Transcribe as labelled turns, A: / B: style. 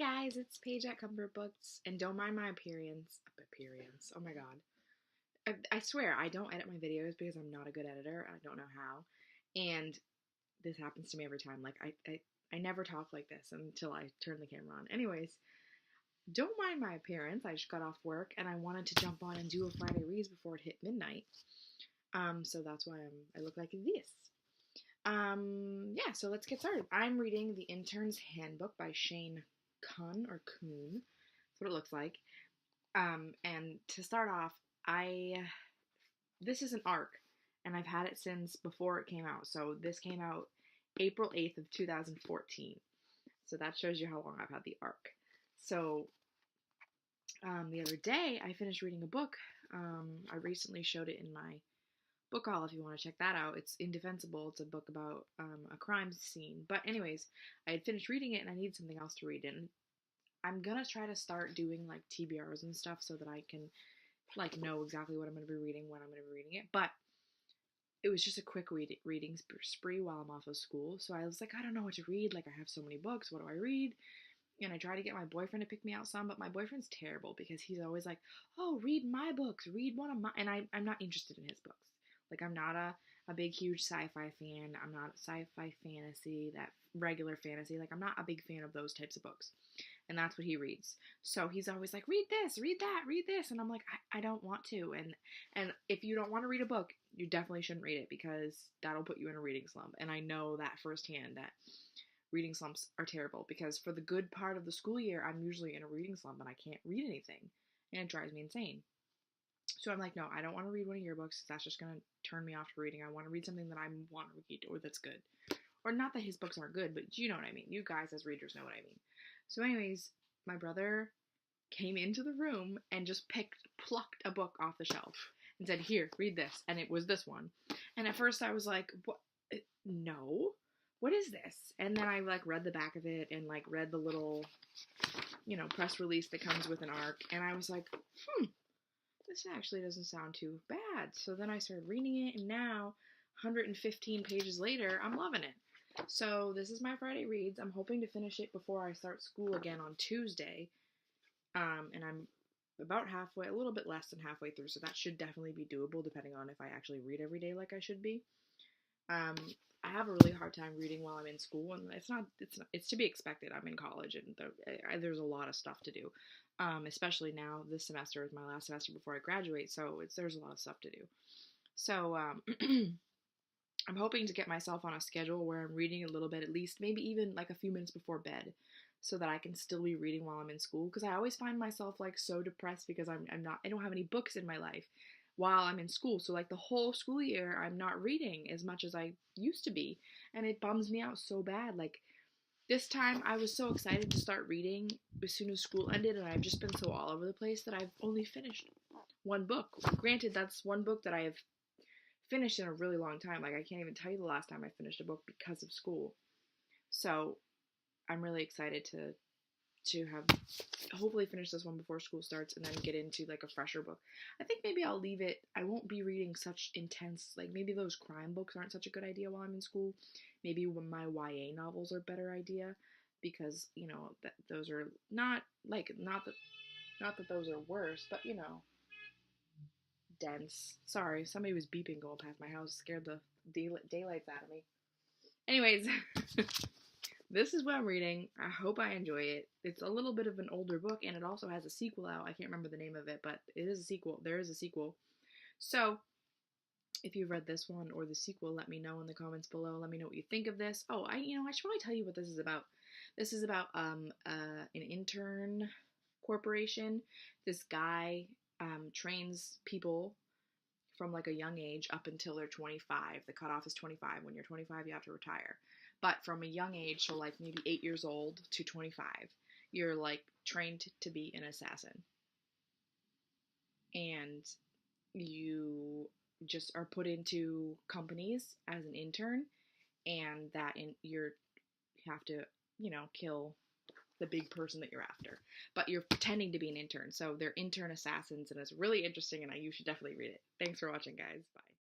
A: guys, it's Paige at Comfort Books, and don't mind my appearance. Oh my god. I swear, I don't edit my videos because I'm not a good editor. I don't know how. And this happens to me every time. Like, I never talk like this until I turn the camera on. Anyways, don't mind my appearance. I just got off work, and I wanted to jump on and do a Friday Reads before it hit midnight. So that's why I look like this. Yeah, so let's get started. I'm reading the Interns Handbook by Kuhn. That's what it looks like. And to start off, this is an arc, and I've had it since before it came out. So this came out April 8th of 2014. So that shows you how long I've had the arc. So the other day, I finished reading a book. I recently showed it in my book haul if you want to check that out. It's Indefensible. It's a book about a crime scene. But anyways, I had finished reading it and I needed something else to read. And I'm gonna try to start doing like TBRs and stuff so that I can like know exactly what I'm gonna be reading when I'm gonna be reading it. But it was just a quick reading spree while I'm off of school. So I was like, I don't know what to read. Like, I have so many books. What do I read? And I try to get my boyfriend to pick me out some, but my boyfriend's terrible because he's always like, oh, read my books, read one of my, and I'm not interested in his books. Like, I'm not a big, huge sci-fi fan. I'm not sci-fi fantasy, that regular fantasy. Like, I'm not a big fan of those types of books. And that's what he reads. So he's always like, read this, read that, read this. And I'm like, I don't want to. And if you don't want to read a book, you definitely shouldn't read it because that'll put you in a reading slump. And I know that firsthand, that reading slumps are terrible because for the good part of the school year, I'm usually in a reading slump and I can't read anything. And it drives me insane. So I'm like, no, I don't want to read one of your books. That's just going to turn me off to reading. I want to read something that I want to read or that's good. Or not that his books aren't good, but you know what I mean. You guys as readers know what I mean. So anyways, my brother came into the room and just plucked a book off the shelf and said, here, read this. And it was this one. And at first I was like, what? No. What is this? And then I like read the back of it and like read the little, press release that comes with an arc. And I was like, this actually doesn't sound too bad. So then I started reading it, and now, 115 pages later, I'm loving it. So this is my Friday Reads. I'm hoping to finish it before I start school again on Tuesday. And I'm about halfway, a little bit less than halfway through, so that should definitely be doable depending on if I actually read every day like I should be. I have a really hard time reading while I'm in school, and it's to be expected. I'm in college, and there's a lot of stuff to do. Especially now, this semester is my last semester before I graduate, so there's a lot of stuff to do. So, I'm hoping to get myself on a schedule where I'm reading a little bit, at least, maybe even like a few minutes before bed, so that I can still be reading while I'm in school, because I always find myself like so depressed because I don't have any books in my life while I'm in school. So like the whole school year, I'm not reading as much as I used to be, and it bums me out so bad. Like, this time, I was so excited to start reading as soon as school ended, and I've just been so all over the place that I've only finished one book. Granted, that's one book that I have finished in a really long time. Like, I can't even tell you the last time I finished a book because of school. So, I'm really excited to have hopefully finish this one before school starts and then get into like a fresher book. I think maybe I'll leave it. I won't be reading such intense, like maybe those crime books aren't such a good idea while I'm in school. Maybe when my YA novels are a better idea because, that those are not that those are worse, but dense. Sorry, somebody was beeping going past my house, scared the daylights out of me. Anyways, this is what I'm reading. I hope I enjoy it. It's a little bit of an older book, and it also has a sequel out. I can't remember the name of it, but it is a sequel. There is a sequel. So, if you've read this one or the sequel, let me know in the comments below. Let me know what you think of this. Oh, I should probably tell you what this is about. This is about an intern corporation. This guy trains people from like a young age up until they're 25. The cutoff is 25. When you're 25, you have to retire. But from a young age, so like maybe 8 years old to 25, you're like trained to be an assassin. And you just are put into companies as an intern, and you have to, kill the big person that you're after. But you're pretending to be an intern. So they're intern assassins, and it's really interesting, and you should definitely read it. Thanks for watching, guys. Bye.